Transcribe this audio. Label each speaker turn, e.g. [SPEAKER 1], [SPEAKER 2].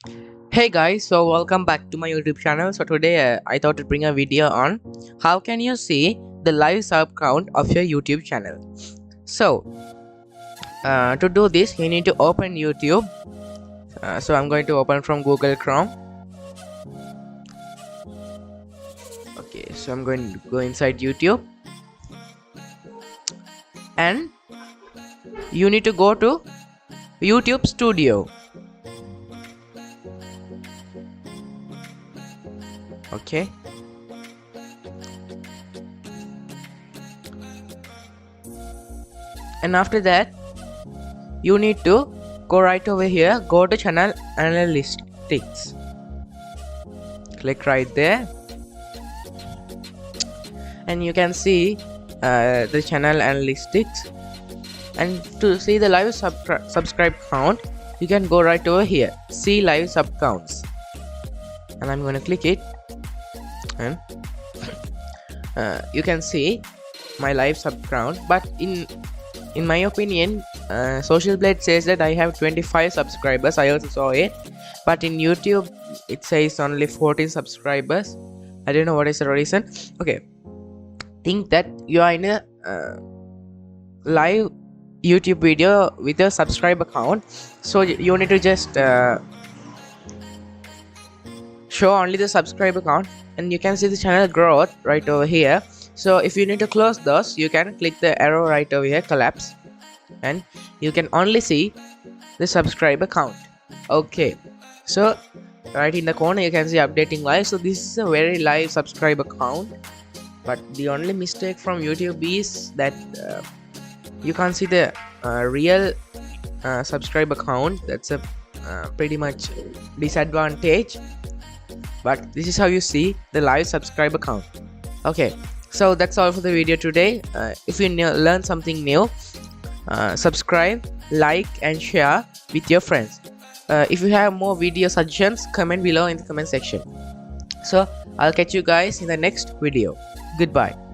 [SPEAKER 1] Hey guys, so welcome back to my YouTube channel. So today I thought to bring a video on how can you see the live sub count of your YouTube channel. So to do this you need to open YouTube. So I'm going to open from Google Chrome. Okay, so I'm going to go inside YouTube and you need to go to YouTube Studio. Okay, and after that you need to go right over here, go to channel analytics, click right there and you can see the channel analytics. And to see the live subscribe count you can go right over here, see live sub counts, and I'm going to click it and you can see my live sub count. But in my opinion, Social Blade says that I have 25 subscribers. I also saw it, but in YouTube it says only 14 subscribers. I don't know what is the reason. Okay, think that you are in a live YouTube video with a subscriber count, so you need to just show only the subscriber count and you can see the channel growth right over here. So if you need to close those, you can click the arrow right over here, collapse, and you can only see the subscriber count. Okay, so right in the corner you can see updating live. So this is a very live subscriber count, but the only mistake from YouTube is that you can't see the real subscriber count. That's a pretty much disadvantage, but this is how you see the live subscriber count. Okay, so that's all for the video today. If you learn something new, subscribe, like and share with your friends. If you have more video suggestions, comment below in the comment section. So I'll catch you guys in the next video. Goodbye.